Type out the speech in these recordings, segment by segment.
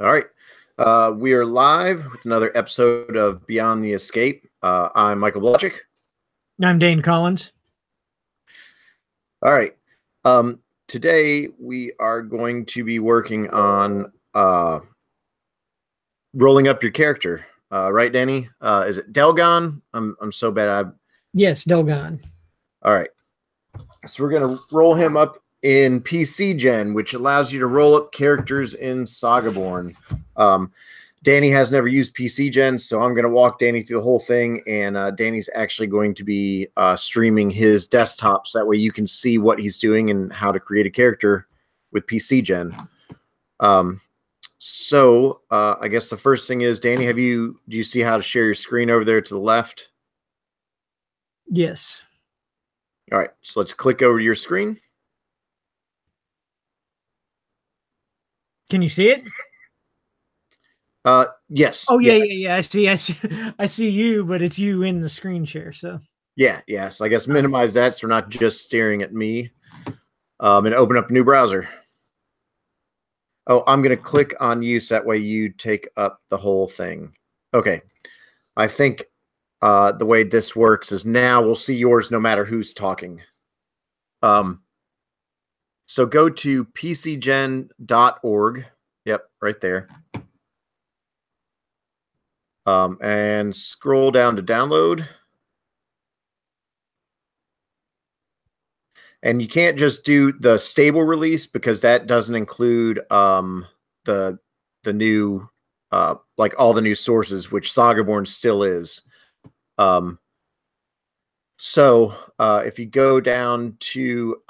All right. We are live with another episode of Beyond the Escape. I'm Michael Blodgett. I'm Dane Collins. All right. Today we are going to be working on rolling up your character. Right, Danny? Is it Delgon? I'm so bad. Yes, Delgon. All right. So we're going to roll him up in PCGen, which allows you to roll up characters in SagaBorn. Danny has never used PCGen, so I'm going to walk Danny through the whole thing, and Danny's actually going to be streaming his desktop, so that way you can see what he's doing and how to create a character with PCGen. I guess the first thing is, Danny, do you see how to share your screen over there to the left? Yes. All right, so let's click over to your screen. Can you see it? Yes. Oh yeah. I see you, but it's you in the screen share. So yeah. So I guess minimize that so we're not just staring at me. And open up a new browser. Oh, I'm going to click on you so that way you take up the whole thing. Okay. I think the way this works is now we'll see yours no matter who's talking. So go to PCGen.org. Yep, right there. And scroll down to download. And you can't just do the stable release because that doesn't include the new like all the new sources, which SagaBorn still is. If you go down to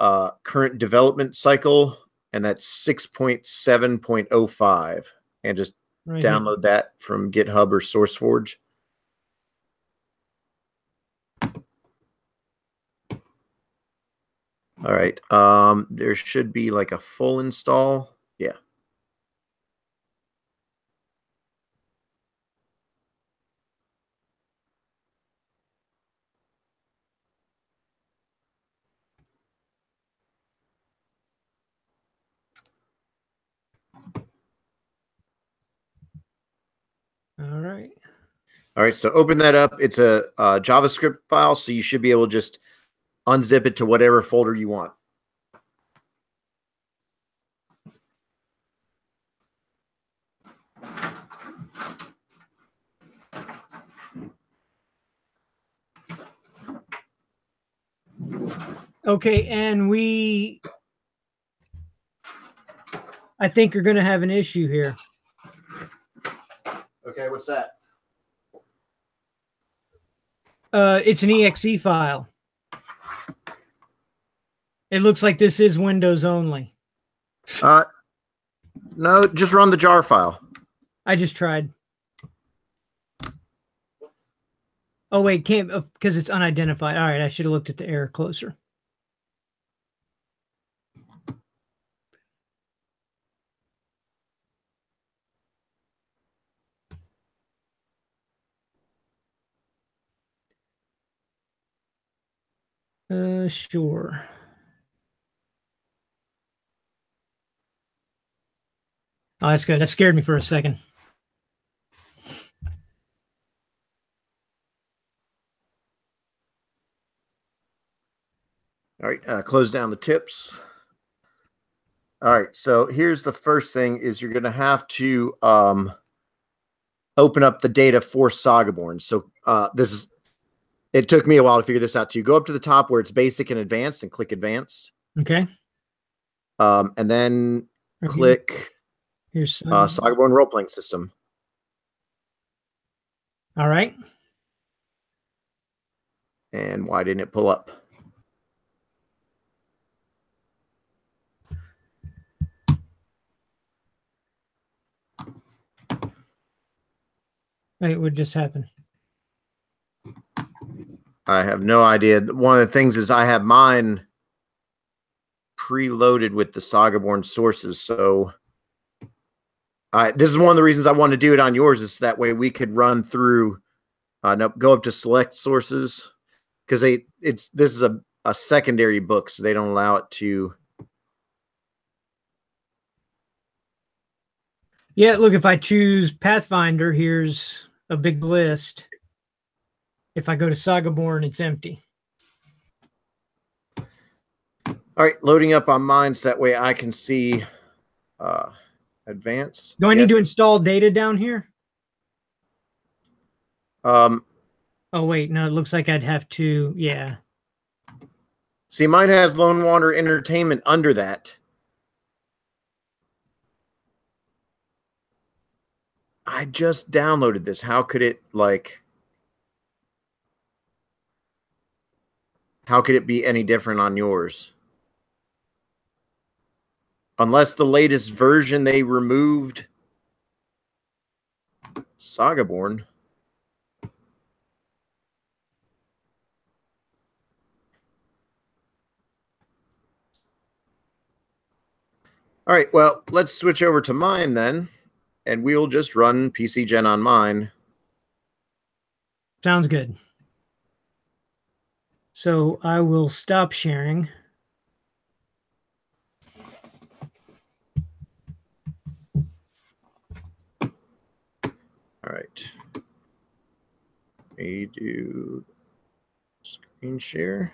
current development cycle, and that's 6.7.05, and just download that from GitHub or SourceForge. All right. There should be like a full install. Yeah. All right. So open that up. It's a JavaScript file, so you should be able to just unzip it to whatever folder you want. Okay, and I think you're going to have an issue here. Okay, what's that? It's an exe file. It looks like this is Windows only. No, just run the jar file. I just tried. Oh, wait, can't, because it's unidentified. All right, I should have looked at the error closer. Sure. Oh, that's good. That scared me for a second. All right, close down the tips. All right, so here's the first thing is you're going to have to open up the data for SagaBorn. So it took me a while to figure this out too. Go up to the top where it's basic and advanced and click advanced. Okay. And then click here's SagaBorn role-playing system. All right. And why didn't it pull up? Wait, what just happened? I have no idea. One of the things is I have mine preloaded with the SagaBorn sources. So this is one of the reasons I wanted to do it on yours, is that way we could run through, go up to select sources, because this is a secondary book, so they don't allow it to. Yeah, look, if I choose Pathfinder, here's a big list. If I go to SagaBorn, it's empty. All right, loading up on mine so that way I can see advance. Do I need to install data down here? Oh, wait, no, it looks like I'd have to, yeah. See, mine has Lone Wanderer Entertainment under that. I just downloaded this. How could it, how could it be any different on yours? Unless the latest version they removed SagaBorn. All right, well, let's switch over to mine then, and we'll just run PCGen on mine. Sounds good. So I will stop sharing. All right. We do screen share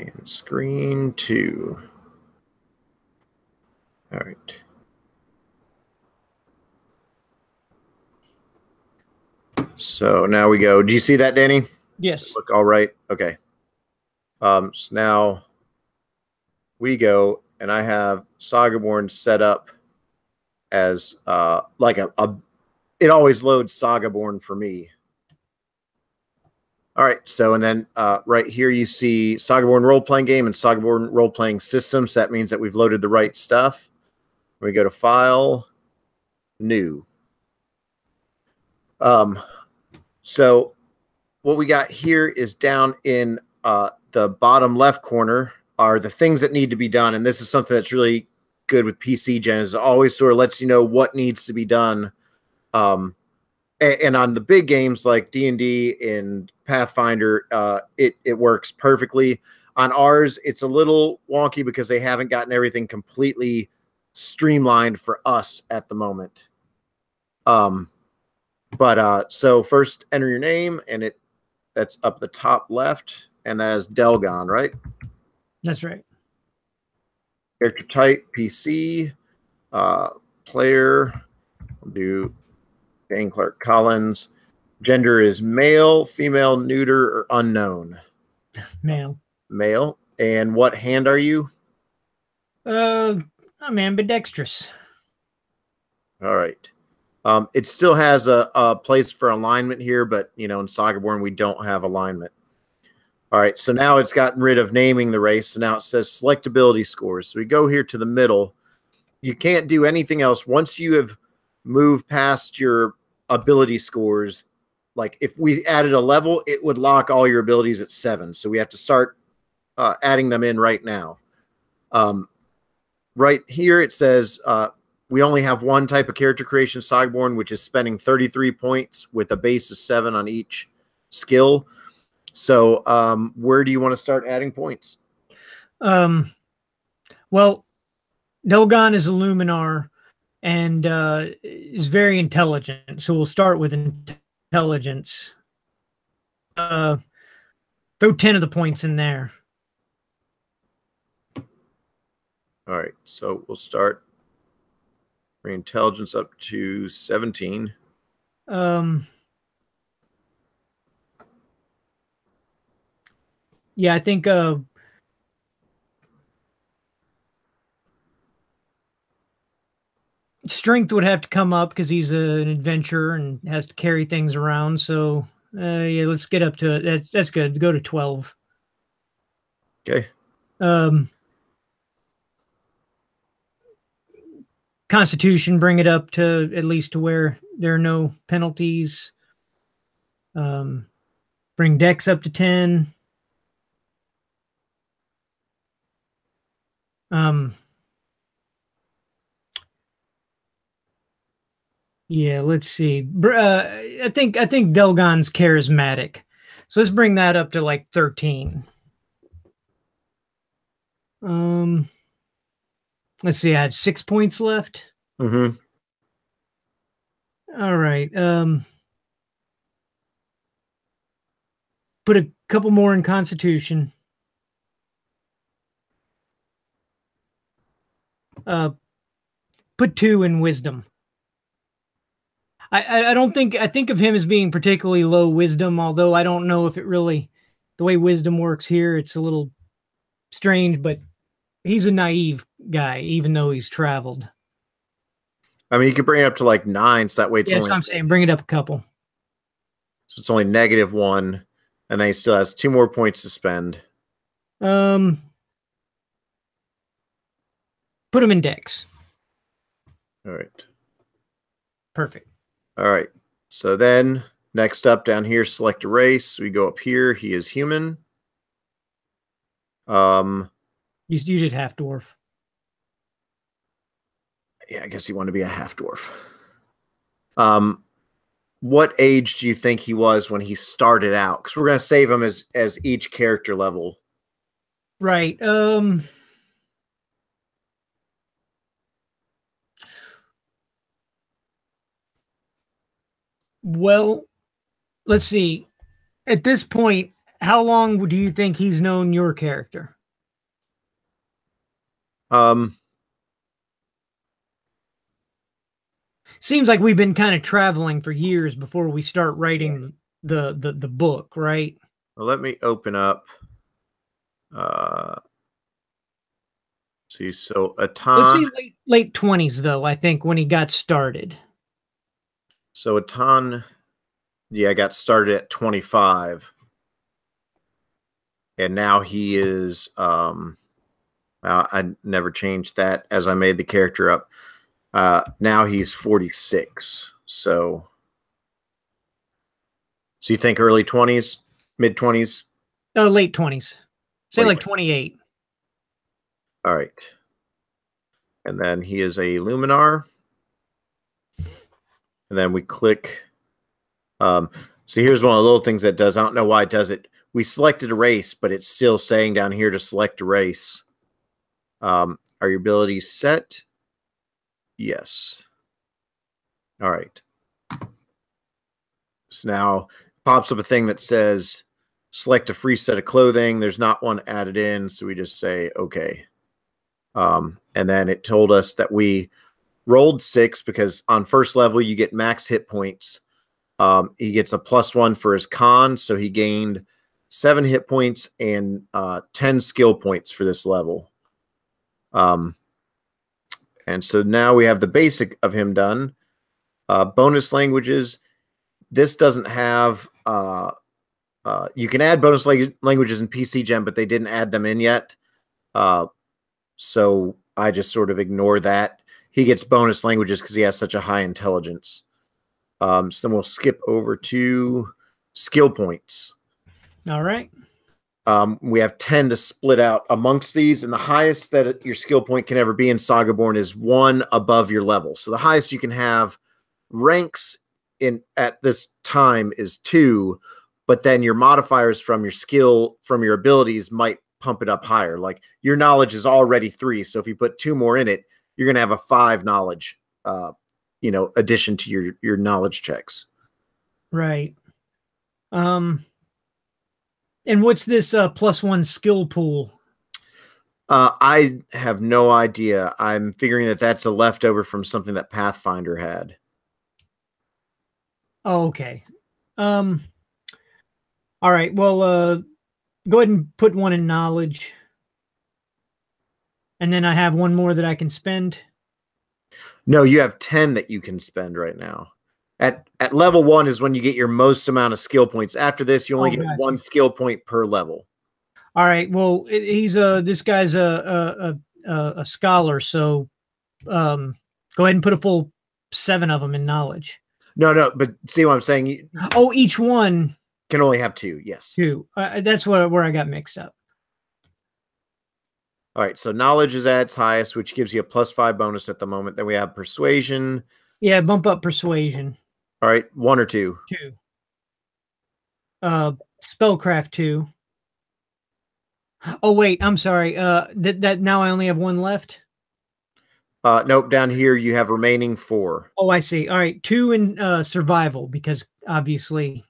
and screen 2. All right. So now we go. Do you see that, Danny? Yes. Look all right. Okay. So now we go, and I have SagaBorn set up as like a it always loads SagaBorn for me. All right. So, and then right here you see SagaBorn role-playing game and SagaBorn role-playing system. So that means that we've loaded the right stuff. We go to File, New. So what we got here is down in the bottom left corner are the things that need to be done. And this is something that's really good with PCGen, is it always sort of lets you know what needs to be done. And on the big games like D&D and Pathfinder, it works perfectly. On ours, it's a little wonky because they haven't gotten everything completely streamlined for us at the moment. So first enter your name, and that's up the top left, and that is Delgon, right? That's right. Character type, PC. Player, we'll do Dan Clark Collins. Gender is male, female, neuter, or unknown. Male. Male. And what hand are you? I'm ambidextrous. All right. It still has a place for alignment here, but in SagaBorn we don't have alignment. All right, so now it's gotten rid of naming the race. So now it says select ability scores. So we go here to the middle. You can't do anything else once you have moved past your ability scores. Like if we added a level, it would lock all your abilities at 7. So we have to start adding them in right now. Right here it says we only have one type of character creation, SagaBorn, which is spending 33 points with a base of 7 on each skill. So where do you want to start adding points? Well, Delgon is a Luminar and is very intelligent. So we'll start with intelligence. Throw 10 of the points in there. All right, so we'll start bring intelligence up to 17. Yeah, I think strength would have to come up because he's an adventurer and has to carry things around. So yeah, let's get up to it. That's good. Go to 12. Okay. Constitution, bring it up to at least to where there are no penalties. Bring Dex up to 10. Yeah, let's see. I think Delgon's charismatic. So let's bring that up to like 13. Let's see, I have 6 points left. Mm-hmm. All right. Put a couple more in Constitution. Put 2 in Wisdom. I don't think I think of him as being particularly low Wisdom, although I don't know if it really the way Wisdom works here. It's a little strange, but he's a naive guy, even though he's traveled. I mean, you could bring it up to like 9, so that way it's Yeah, only. so I'm saying bring it up a couple. So it's only -1, and then he still has 2 more points to spend. Put him in Dex. All right. Perfect. All right. So then next up down here, select a race. We go up here. He is human. You did half dwarf. Yeah, I guess he wanted to be a half dwarf. What age do you think he was when he started out? Because we're gonna save him as each character level. Right. Well, let's see. At this point, how long do you think he's known your character? Seems like we've been kind of traveling for years before we start writing the book, right? Well, let me open up. See, so Atan. Let's say late 20s, though, I think, when he got started. So Atan, yeah, got started at 25. And now he is, I never changed that as I made the character up. Now he's 46. So you think early 20s, mid 20s? Oh, late 20s. Say like 28. All right. And then he is a Luminar. And then we click. So here's one of the little things that does. I don't know why it does it. We selected a race, but it's still saying down here to select a race. Are your abilities set? Yes. All right. So now pops up a thing that says select a free set of clothing. There's not one added in, so we just say okay. And then it told us that we rolled 6 because on first level you get max hit points. He gets a +1 for his con, so he gained 7 hit points and 10 skill points for this level. And so now we have the basic of him done. Bonus languages. This doesn't have. You can add bonus languages in PCGen, but they didn't add them in yet. So I just sort of ignore that. He gets bonus languages because he has such a high intelligence. So then we'll skip over to skill points. All right. We have 10 to split out amongst these, and the highest that your skill point can ever be in SagaBorn is 1 above your level. So the highest you can have ranks in at this time is 2, but then your modifiers from your skill, from your abilities might pump it up higher. Like your knowledge is already 3, so if you put 2 more in it, you're going to have a 5 knowledge, addition to your knowledge checks. Right. And what's this +1 skill pool? I have no idea. I'm figuring that that's a leftover from something that Pathfinder had. Oh, okay. All right. Well, go ahead and put 1 in knowledge. And then I have 1 more that I can spend. No, you have 10 that you can spend right now. At level 1 is when you get your most amount of skill points. After this, you only get 1 skill point per level. All right. Well, this guy's a scholar, so go ahead and put a full 7 of them in knowledge. No, but see what I'm saying? Oh, each one can only have 2. Yes, 2. That's where I got mixed up. All right. So knowledge is at its highest, which gives you a +5 bonus at the moment. Then we have persuasion. Yeah, bump up persuasion. All right, 1 or 2? 2. Spellcraft 2. Oh wait, I'm sorry. That now I only have 1 left. Nope, down here you have remaining 4. Oh, I see. All right, 2 in survival, because obviously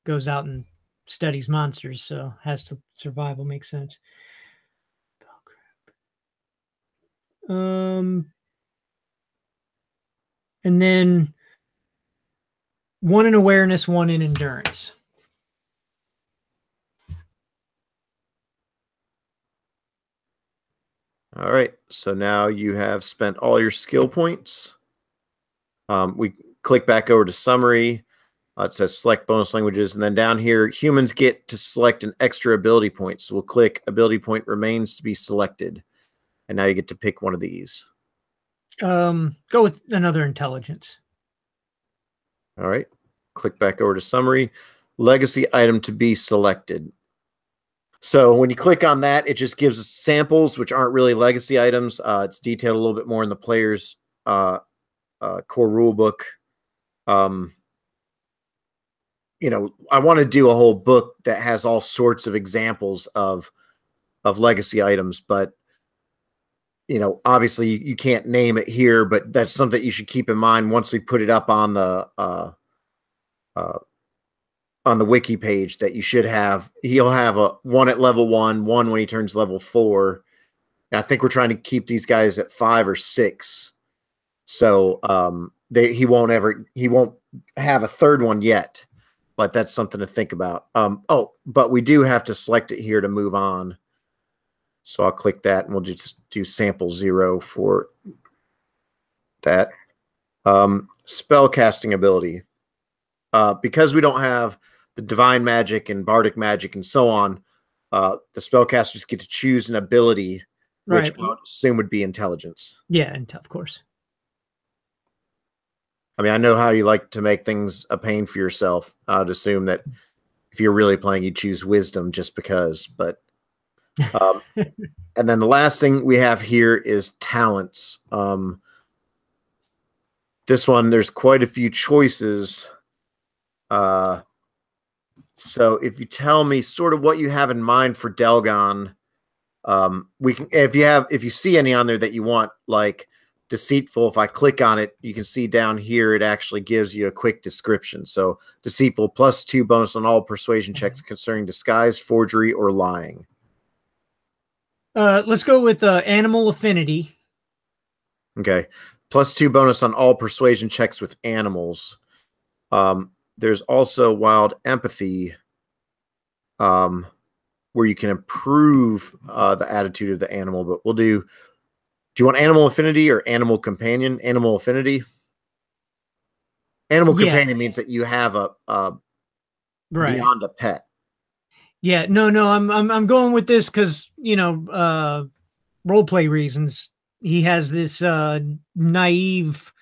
goes out and studies monsters, so has to survival makes sense. Oh, crap. And then 1 in awareness, 1 in endurance. All right, so now you have spent all your skill points. We click back over to summary. It says select bonus languages, and then down here, humans get to select an extra ability point. So we'll click ability point remains to be selected, and now you get to pick one of these. Go with another intelligence. All right, click back over to summary. Legacy item to be selected. So when you click on that, it just gives us samples, which aren't really legacy items. It's detailed a little bit more in the player's core rule book. You know, I want to do a whole book that has all sorts of examples of legacy items, but you know, obviously you can't name it here, but that's something you should keep in mind once we put it up on the wiki page, that you should have. He'll have a 1 at level 1 when he turns level 4. And I think we're trying to keep these guys at 5 or 6. So he won't have a 3rd one yet, but that's something to think about. But we do have to select it here to move on. So I'll click that, and we'll just do sample 0 for that. Spell casting ability. Because we don't have the divine magic and bardic magic and so on, the spellcasters get to choose an ability, which I would assume would be intelligence. Yeah, and of course. I mean, I know how you like to make things a pain for yourself. I'd assume that if you're really playing, you choose wisdom just because. But and then the last thing we have here is talents. This one, there's quite a few choices. So if you tell me sort of what you have in mind for Delgon, we can, if you see any on there that you want, like deceitful, if I click on it, you can see down here, it actually gives you a quick description. So deceitful, +2 bonus on all persuasion checks concerning disguise, forgery, or lying. Let's go with animal affinity. Okay. +2 bonus on all persuasion checks with animals. There's also wild empathy, where you can improve the attitude of the animal. But we'll do you want animal affinity or animal companion? Animal affinity. Animal companion means that you have a beyond a pet. Yeah, no, I'm going with this because, you know, role play reasons. He has this naive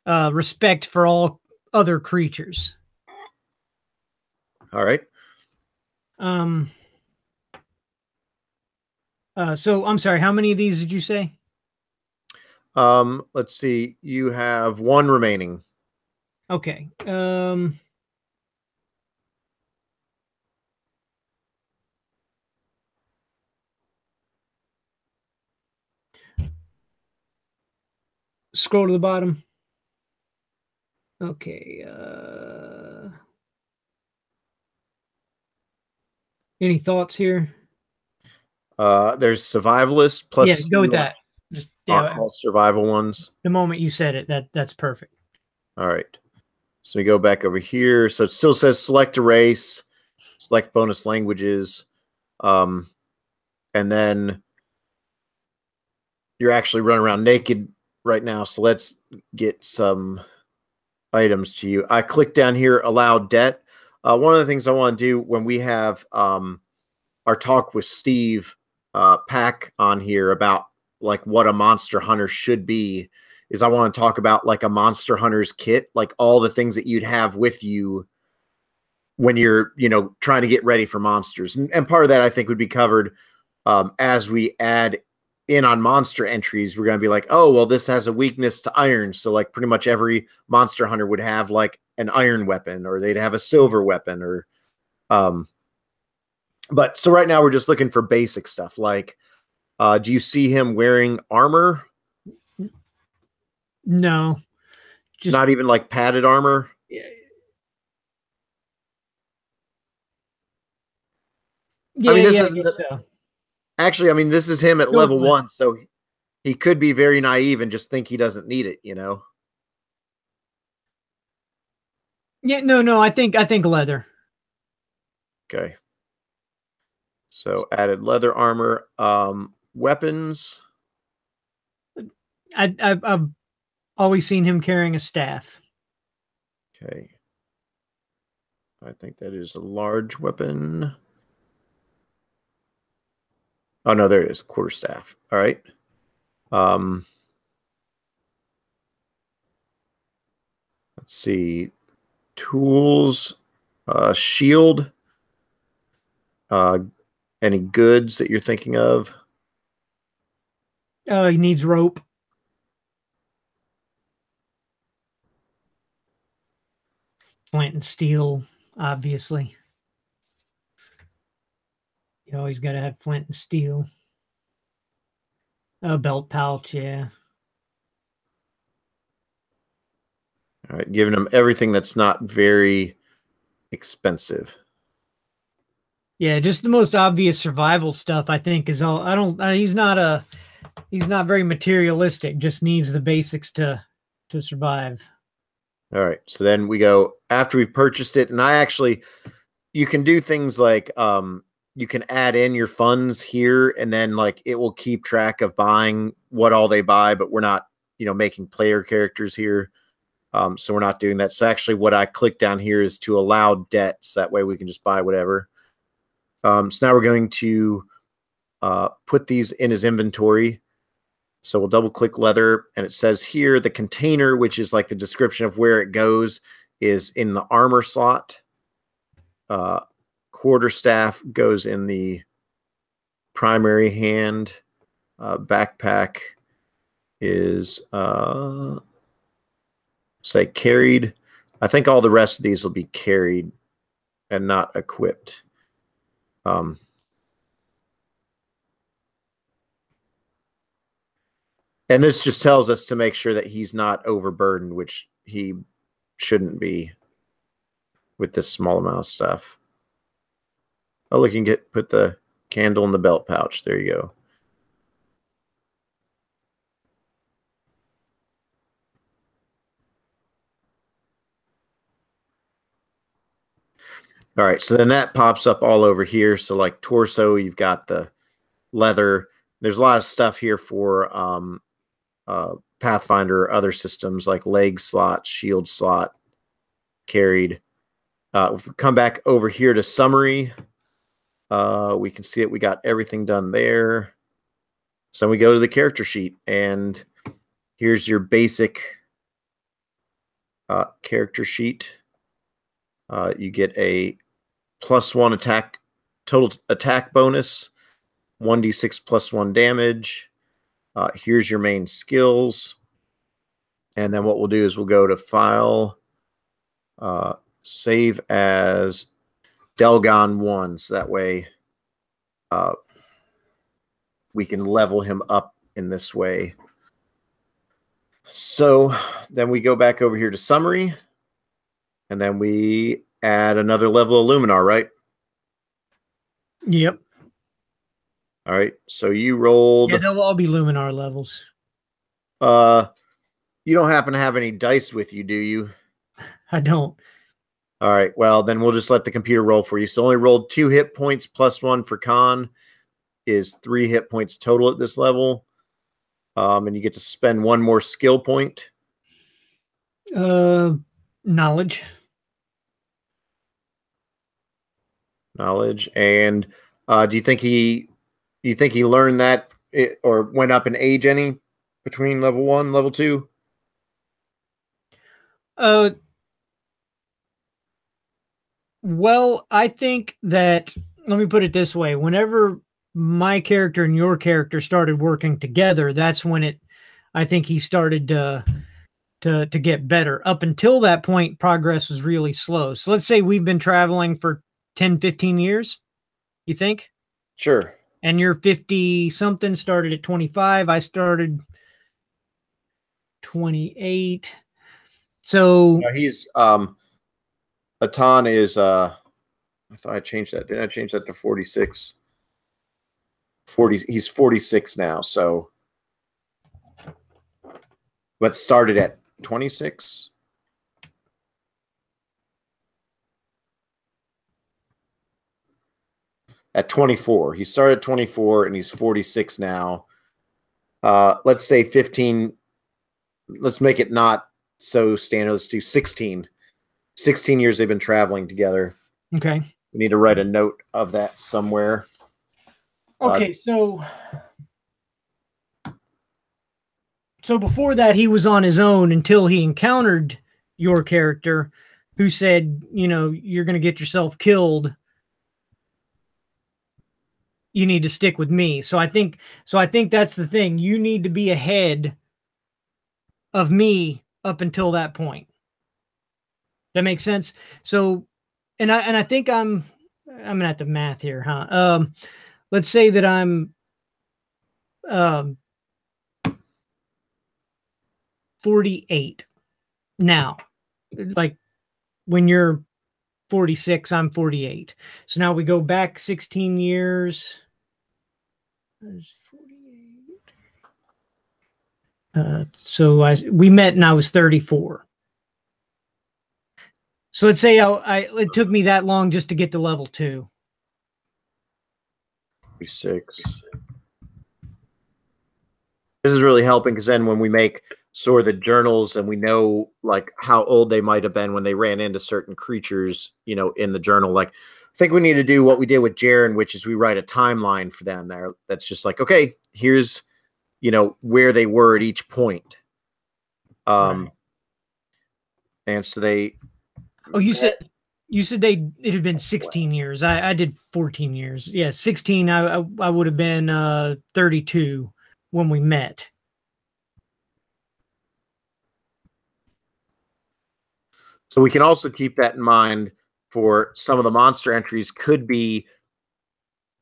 respect for all other creatures. All right. So I'm sorry, how many of these did you say? Let's see. You have 1 remaining. Okay. Scroll to the bottom. Okay. Any thoughts here? There's survivalist +2. Go with that. Just all survival ones. The moment you said it, that's perfect. All right. So we go back over here. So it still says select a race, select bonus languages, and then you're actually running around naked right now. So let's get some items to you. I click down here, allow debt. One of the things I want to do when we have our talk with Steve Pack on here about like what a monster hunter should be, is I want to talk about like a monster hunter's kit, like all the things that you'd have with you when you're, you know, trying to get ready for monsters. And part of that I think would be covered as we add in on monster entries. We're going to be like, oh, well, this has a weakness to iron. So like pretty much every monster hunter would have like an iron weapon, or they'd have a silver weapon, or but so right now we're just looking for basic stuff like Do you see him wearing armor? No, just Not even like padded armor? yeah, I mean, this yeah, I isn't guess so. actually, I mean, this is him at Go with level leather. 1, so he could be very naive and just think he doesn't need it, you know? Yeah, no, I think leather. Okay. So added leather armor. Weapons. I've always seen him carrying a staff. Okay. I think that is a large weapon. Oh no, there it is. Quarterstaff. All right. Um, let's see. Tools, shield, uh, any goods that you're thinking of? He needs rope, flint and steel, obviously. You always got to have flint and steel. A belt pouch, yeah. All right, giving him everything that's not very expensive. Yeah, just the most obvious survival stuff I think is all. I don't. He's not very materialistic. Just needs the basics to survive. All right, so then we go after we've purchased it, and I actually you can do things like you can add in your funds here, and then like it will keep track of buying what all they buy, but we're not making player characters here. So we're not doing that. So actually what I click down here is to allow debts. That way we can just buy whatever. So now we're going to put these in his inventory. So we'll double click leather, and it says here the container, which is like the description of where it goes, is in the armor slot. Quarterstaff goes in the primary hand. Backpack is say carried. I think all the rest of these will be carried and not equipped. And this just tells us to make sure that he's not overburdened, which he shouldn't be with this small amount of stuff. Oh, look, you can put the candle in the belt pouch. There you go. All right, so then that pops up all over here. So like torso, you've got the leather. There's a lot of stuff here for Pathfinder or other systems like leg slot, shield slot, carried. If we come back over here to summary, we can see it. We got everything done there. So we go to the character sheet, and here's your basic character sheet. You get a +1 attack, total attack bonus, 1d6 +1 damage. Here's your main skills. And then what we'll do is we'll go to File, Save as Delgon 1. So that way we can level him up in this way. So then we go back over here to Summary. And then we add another level of Luminar, right? Yep. All right. So you rolled. Yeah, they'll all be Luminar levels. You don't happen to have any dice with you, do you? I don't. All right. Well, then we'll just let the computer roll for you. So only rolled 2 hit points +1 for con is 3 hit points total at this level. And you get to spend 1 more skill point. Knowledge. Knowledge. And do you think he learned that or went up in age any between level 1, level 2? Well, I think that, let me put it this way. Whenever my character and your character started working together, that's when I think he started to get better. Up until that point, progress was really slow. So let's say we've been traveling for 10, 15 years, you think? Sure. And you're 50 something, started at 25. I started 28. So he's Atan is I thought I changed that. Didn't I change that to 46? 40, he's 46 now, so let's start it at 26. At 24. He started at 24 and he's 46 now. Let's say 15. Let's make it not so standard. Let's do 16. 16 years they've been traveling together. okay. We need to write a note of that somewhere. Okay, so before that he was on his own until he encountered your character who said, you know, you're going to get yourself killed. You need to stick with me. So I think that's the thing. You need to be ahead of me up until that point. That makes sense. So, and I think I'm gonna have to math here, huh? Let's say that I'm 48 now. Like when you're 46, I'm 48. So now we go back 16 years. So we met and I was 34. So let's say it took me that long just to get to level 2. 36. This is really helping because then when we make sort of the journals and we know like how old they might have been when they ran into certain creatures, you know, in the journal, like I think we need to do what we did with Jaren, which is we write a timeline for them there. That's just like, okay, here's, you know, where they were at each point. Right. And so they. Oh, you said it had been 16 years. I did 14 years. Yeah, 16. I would have been 32 when we met. So we can also keep that in mind for some of the monster entries. Could be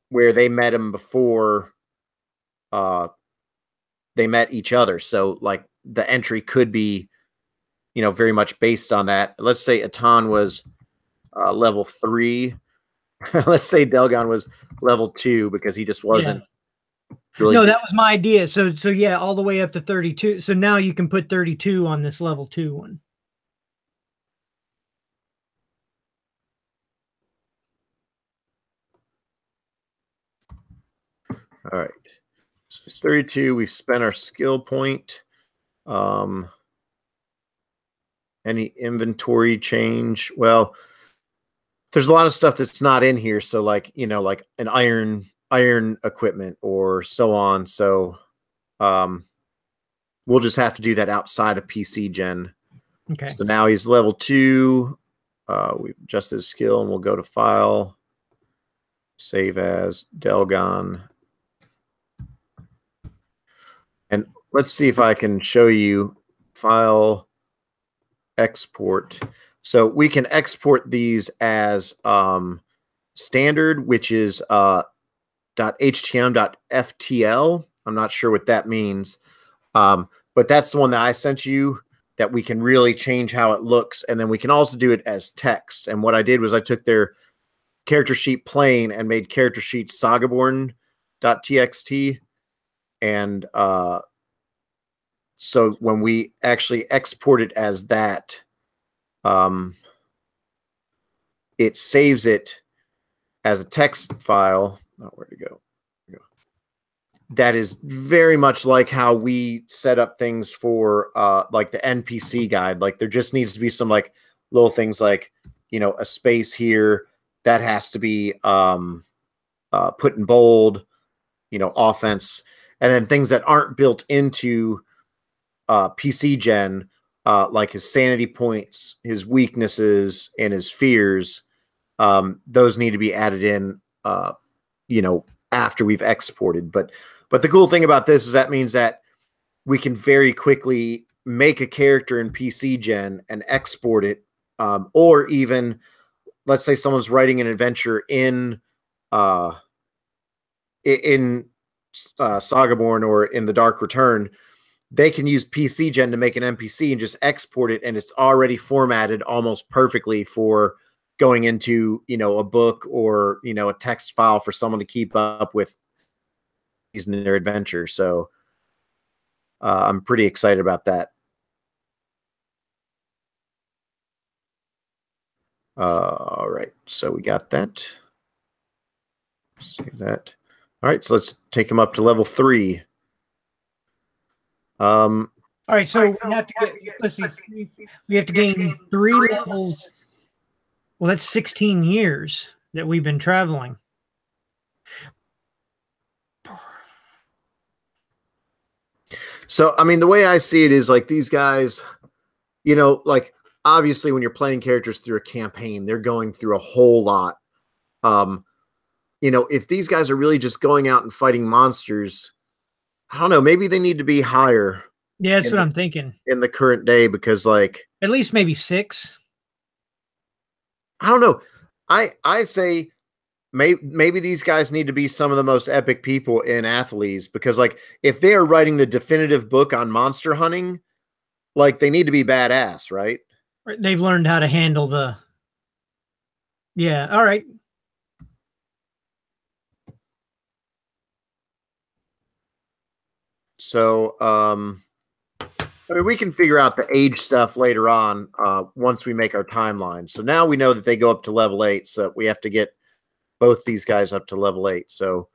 where they met him before they met each other. So like the entry could be, you know, very much based on that. Let's say Atan was level 3. Let's say Delgon was level 2 because he just wasn't really. No, that was my idea. So yeah, all the way up to 32. So now you can put 32 on this level 2 one. All right. So it's 32. We've spent our skill point. Any inventory change? Well, there's a lot of stuff that's not in here. So like, you know, like an iron equipment or so on. So we'll just have to do that outside of PCGen. Okay. So now he's level 2. We adjust his skill and we'll go to file, save as Delgon. And let's see if I can show you file, export. So we can export these as standard, which is .htm.ftl. I'm not sure what that means. But that's the one that I sent you that we can really change how it looks. And then we can also do it as text. And what I did was I took their character sheet plain and made character sheet SagaBorn.txt. And so when we actually export it as that, it saves it as a text file. Oh, where'd it go? That is very much like how we set up things for like the NPC guide. Like there just needs to be some like little things like, you know, a space here that has to be put in bold, you know, offense, and then things that aren't built into PCGen, like his sanity points, his weaknesses, and his fears. Those need to be added in, you know, after we've exported. But the cool thing about this is that means that we can very quickly make a character in PCGen and export it, or even let's say someone's writing an adventure in in SagaBorn or in the Dark Return, they can use PCGen to make an NPC and just export it, and it's already formatted almost perfectly for going into, you know, a book or, you know, a text file for someone to keep up with in their adventure. So I'm pretty excited about that. All right, so we got that. Save that. All right, so let's take him up to level 3. All right, so we have to get, let's see, we have to gain 3 levels. Well, that's 16 years that we've been traveling. So, I mean, the way I see it is like these guys, you know, like obviously when you're playing characters through a campaign, they're going through a whole lot. You know, if these guys are really just going out and fighting monsters, I don't know, maybe they need to be higher. Yeah, that's what I'm thinking. In the current day, because like at least maybe 6. I don't know. I say maybe these guys need to be some of the most epic people in Athletes, because like if they are writing the definitive book on monster hunting, like they need to be badass, right? They've learned how to handle the. Yeah. All right. So, I mean, we can figure out the age stuff later on once we make our timeline. So now we know that they go up to level 8, so we have to get both these guys up to level 8. So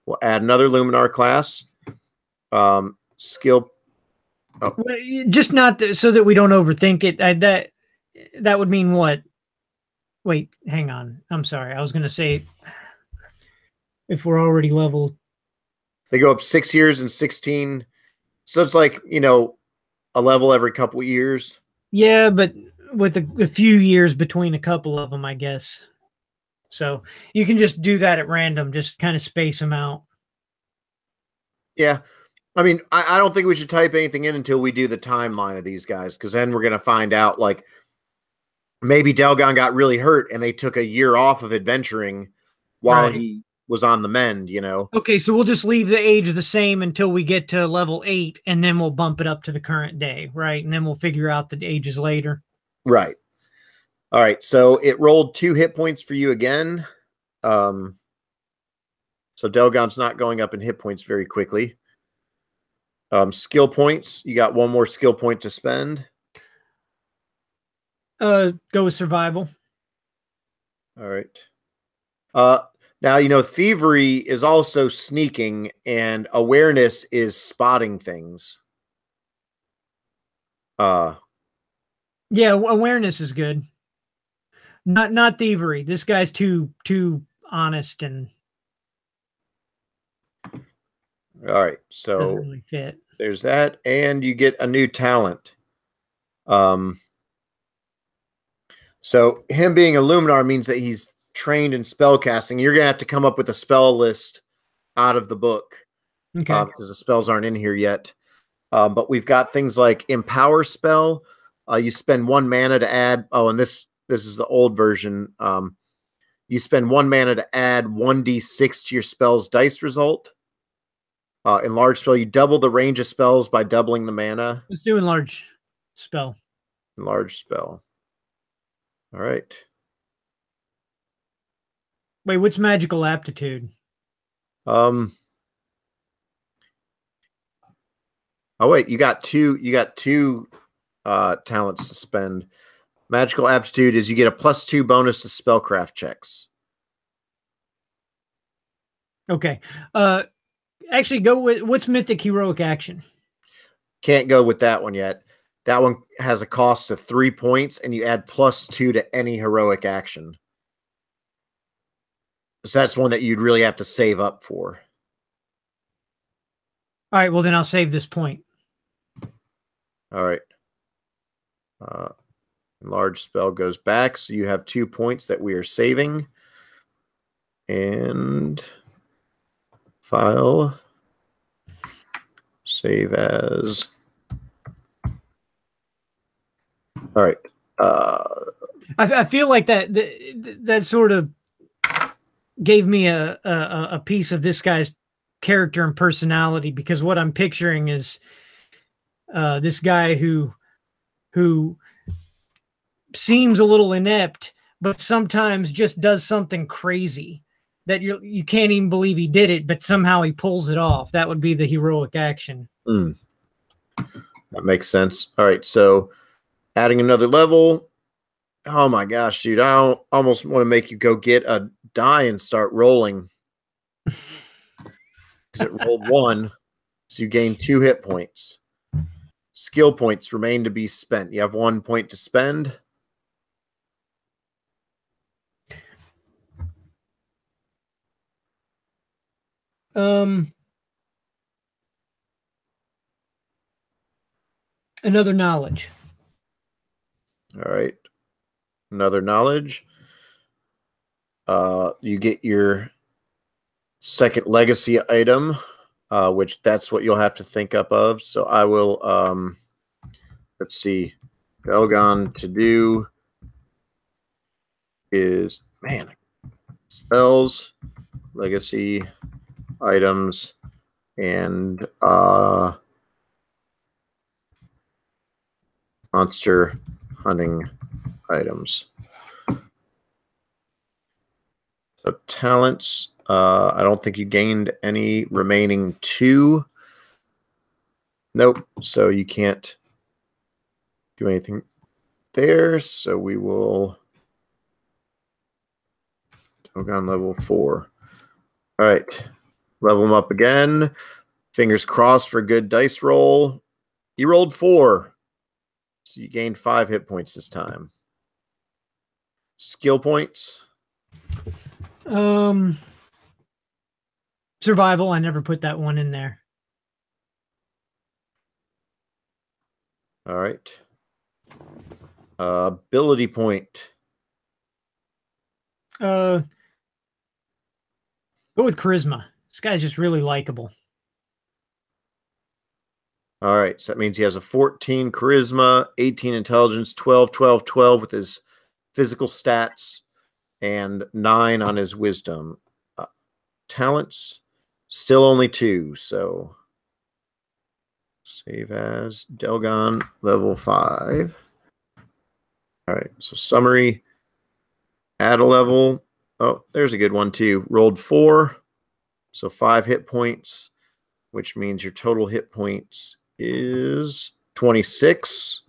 we'll add another Luminar class. Skill. Oh. Just not so that we don't overthink it. That would mean what? Wait, hang on. I'm sorry. I was going to say if we're already level. They go up 6 years and 16. So it's like, you know, a level every couple of years. Yeah, but with a few years between a couple of them, I guess. So you can just do that at random, just kind of space them out. Yeah. I mean, I don't think we should type anything in until we do the timeline of these guys, because then we're going to find out, like, maybe Delgon got really hurt and they took a year off of adventuring while he was on the mend, you know? Okay, so we'll just leave the age the same until we get to level 8, and then we'll bump it up to the current day, right? And then we'll figure out the ages later. Right. All right, so it rolled 2 hit points for you again. So Delgon's not going up in hit points very quickly. Skill points, you got 1 more skill point to spend. Go with survival. All right. Now, you know, thievery is also sneaking, and awareness is spotting things. Yeah, awareness is good. Not thievery. This guy's too honest and. All right, so doesn't really fit. There's that, and you get a new talent. So him being a Luminar means that he's trained in spell casting. You're gonna have to come up with a spell list out of the book, okay? Because the spells aren't in here yet. But we've got things like Empower spell. You spend 1 mana to add. Oh, and this is the old version. You spend 1 mana to add 1d6 to your spell's dice result. Enlarge spell, you double the range of spells by doubling the mana. Let's do enlarge spell. Enlarge spell. All right. Wait, what's magical aptitude? Oh wait, you got two talents to spend. Magical aptitude is you get a +2 bonus to spellcraft checks. Okay. Actually, go with what's mythic heroic action? Can't go with that one yet. That one has a cost of 3 points, and you add +2 to any heroic action. So that's one that you'd really have to save up for. All right, well then I'll save this point. All right. Enlarge spell goes back, so you have 2 points that we are saving. And file, save as. All right. I feel like that sort of gave me a piece of this guy's character and personality, because what I'm picturing is this guy who seems a little inept, but sometimes just does something crazy that you can't even believe he did it, but somehow he pulls it off. That would be the heroic action. That makes sense. All right, so adding another level. Oh my gosh, dude! I almost want to make you go get a die and start rolling. Because it rolled 1, so you gain 2 hit points. Skill points remain to be spent. You have 1 point to spend. Another knowledge. All right. Another knowledge. You get your second legacy item, which that's what you'll have to think up of. So I will, let's see, Belgon to do is, man, spells, legacy items, and monster hunting items. So talents, I don't think you gained any remaining 2. Nope. So you can't do anything there. So we will on level 4. All right. Level them up again. Fingers crossed for a good dice roll. You rolled 4. So you gained 5 hit points this time. Skill points. Survival. I never put that one in there. All right. Ability point. Go with charisma. This guy's just really likable. All right. So that means he has a 14 charisma, 18 intelligence, 12, 12, 12 with his physical stats, and 9 on his wisdom. Talents, still only 2. So save as Delgon, level 5. All right. So summary, add a level. Oh, there's a good one too. Rolled 4. So 5 hit points, which means your total hit points is 26.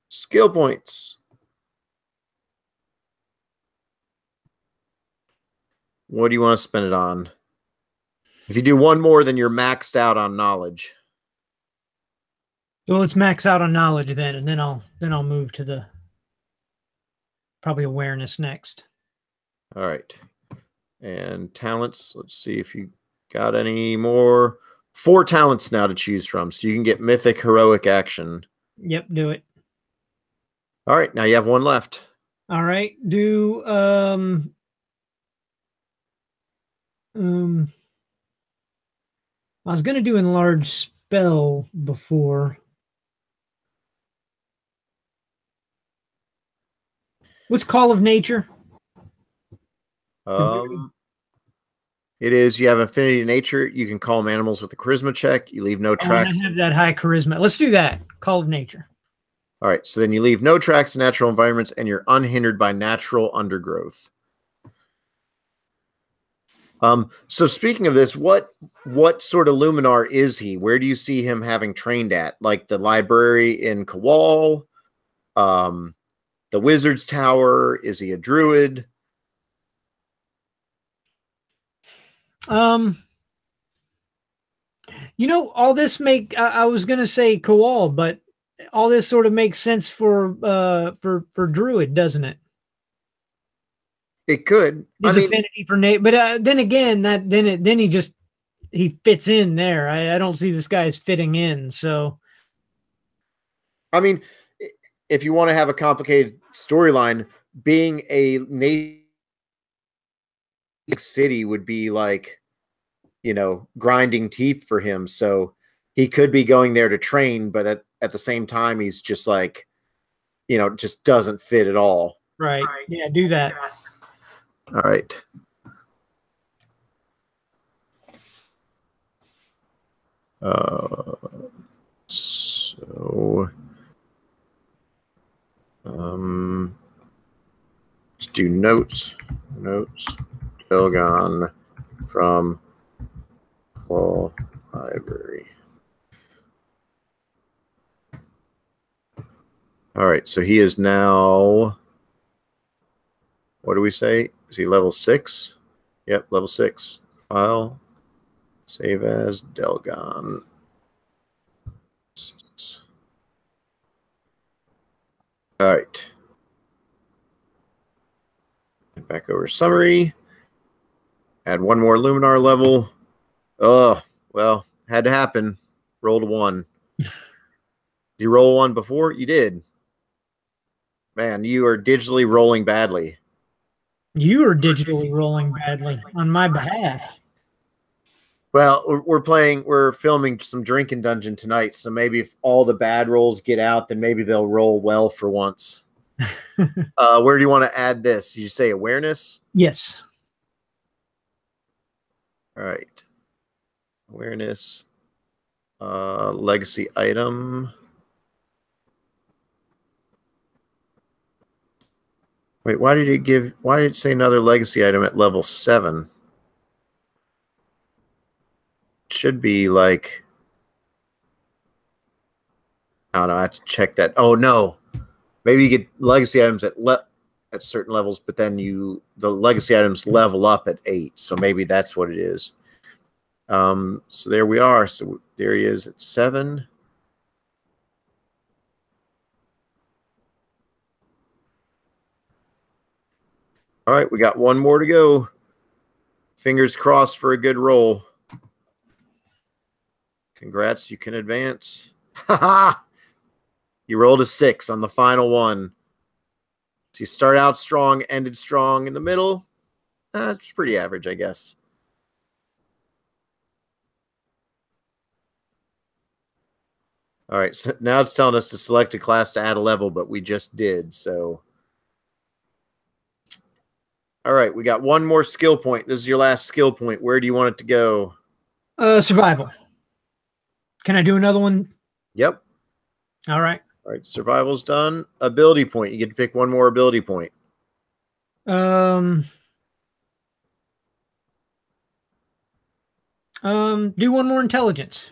Skill points. What do you want to spend it on? If you do one more, then you're maxed out on knowledge. Well, let's max out on knowledge then, and then I'll move to the probably awareness next. All right. And talents, let's see if you got any more. 4 talents now to choose from. So you can get mythic, heroic, action. Yep, do it. All right, now you have 1 left. All right, do I was going to do enlarge spell before. What's Call of Nature? It is, you have affinity to nature. You can calm animals with a charisma check. You leave no tracks. I have that high charisma. Let's do that. Call of Nature. All right, so then you leave no tracks in natural environments, and you're unhindered by natural undergrowth. So speaking of this, what sort of Luminar is he? Where do you see him having trained at? Like the library in Kowal? The Wizard's Tower? Is he a druid? You know, all this I was gonna say Kowal, but all this sort of makes sense for druid, doesn't it? It could. His affinity for Nate, but then again, then he fits in there. I don't see this guy as fitting in. So, I mean, if you want to have a complicated storyline, being a native city would be like, you know, grinding teeth for him. So he could be going there to train, but at the same time, he's just like, you know, just doesn't fit at all. Right. Yeah, do that. All right. Uh, so, let's do notes. Notes. Delgon from Claw Library. All right, so he is now, what do we say? Is he level 6? Yep, level 6. File, save as Delgon. 6. All right. Back over summary. Add one more Luminar level. Oh, well, had to happen. Rolled a 1. Did you roll 1 before? You did. Man, you are digitally rolling badly. You are digitally rolling badly on my behalf. Well, we're filming some drinking dungeon tonight, so maybe if all the bad rolls get out, then maybe they'll roll well for once. Where do you want to add this? Did you say awareness? Yes. All right. Awareness. Legacy item. Wait, why did it say another legacy item at level 7? It should be like, I don't know, I have to check that. Oh no. Maybe you get legacy items at certain levels, but then the legacy items level up at 8. So maybe that's what it is. So there we are. So there he is at 7. All right, we got one more to go. Fingers crossed for a good roll. Congrats, you can advance. You rolled a 6 on the final one. So you start out strong, ended strong in the middle. It's pretty average, I guess. All right, so now it's telling us to select a class to add a level, but we just did, so. All right, we got one more skill point. This is your last skill point. Where do you want it to go? Survival. Can I do another one? Yep. All right. All right, survival's done. Ability point. You get to pick one more ability point. Do one more intelligence.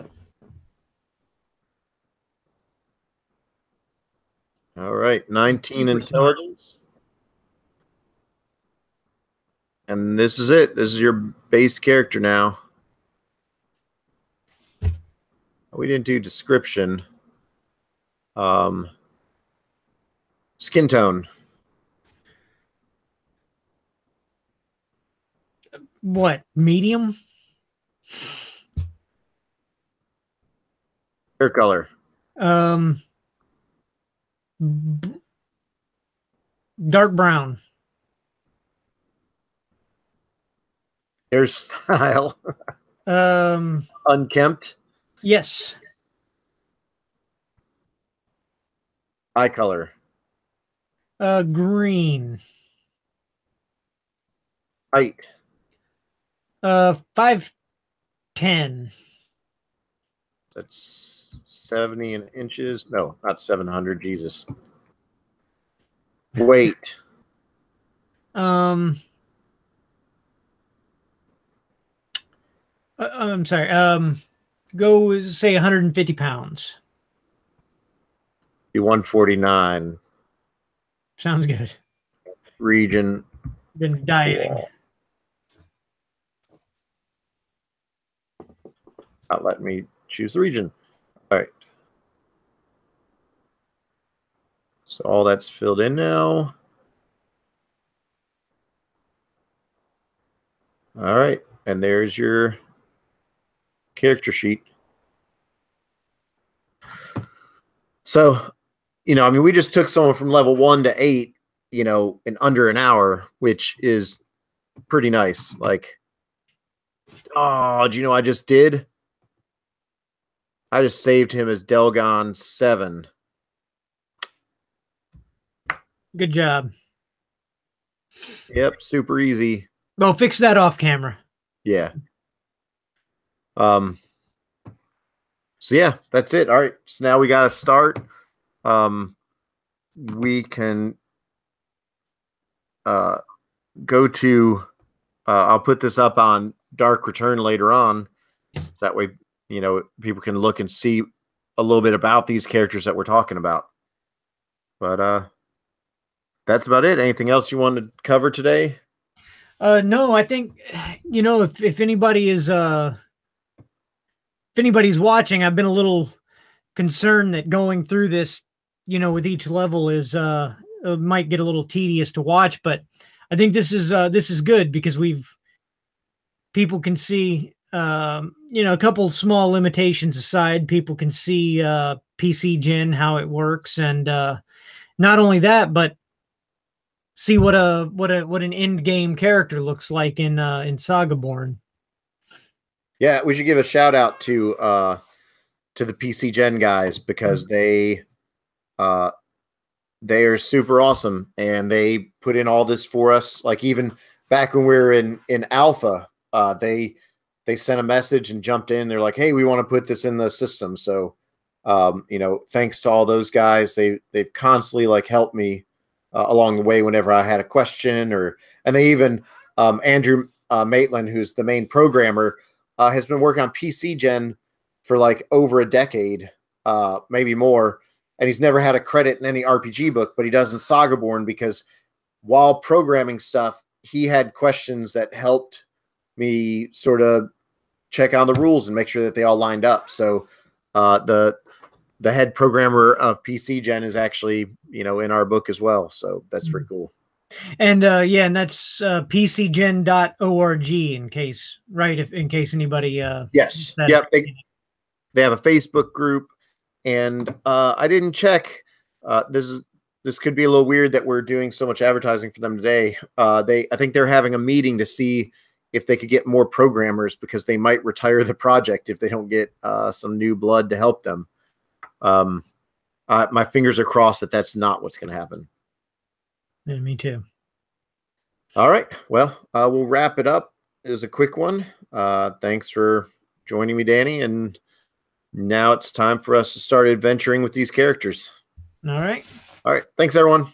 All right, 19 intelligence. And this is it. This is your base character now. We didn't do description. Skin tone. What? Medium? Hair color. Dark brown. Hairstyle. Unkempt. Yes. Eye color. Green. Height. 5'10". That's 70 in inches. No, not 700. Jesus. Weight. I'm sorry. Go say 150 pounds. Be 149. Sounds good. Region. Been dieting. Not letting me choose the region. All right. So all that's filled in now. All right. And there's your character sheet. So, I mean, we just took someone from level 1 to 8, in under an hour, which is pretty nice. Like, oh, do you know what I just did? I just saved him as Delgon 7. Good job. Yep, super easy. Well, fix that off camera. Yeah. So yeah, that's it. All right. So now we got to start. We can go to, I'll put this up on Dark Return later on. That way, people can look and see a little bit about these characters that we're talking about. But that's about it. Anything else you wanted to cover today? No, I think, if anybody is, if anybody's watching, I've been a little concerned that going through this, with each level is, it might get a little tedious to watch, but I think this is good because people can see, a couple small limitations aside, people can see, PCGen, how it works. And, not only that, but see what an end game character looks like in SagaBorn. Yeah, we should give a shout out to the PCGen guys because they are super awesome and they put in all this for us. Like even back when we were in alpha, they sent a message and jumped in. They're like, "Hey, we want to put this in the system." So, thanks to all those guys, they've constantly like helped me along the way whenever I had a question, and they even Andrew Maitland, who's the main programmer, has been working on PCGen for like over a decade, maybe more, and he's never had a credit in any RPG book, but he does in SagaBorn because while programming stuff, he had questions that helped me sort of check on the rules and make sure that they all lined up. So the head programmer of PCGen is actually, in our book as well. So that's pretty cool. And and that's PCGen.org in case anybody yes. Yep. They have a Facebook group, and I didn't check. This could be a little weird that we're doing so much advertising for them today. I think they're having a meeting to see if they could get more programmers because they might retire the project if they don't get some new blood to help them. My fingers are crossed that that's not what's going to happen. Yeah, me too. All right. Well, we'll wrap it up. It was a quick one. Thanks for joining me, Danny. And now it's time for us to start adventuring with these characters. All right. All right. Thanks, everyone.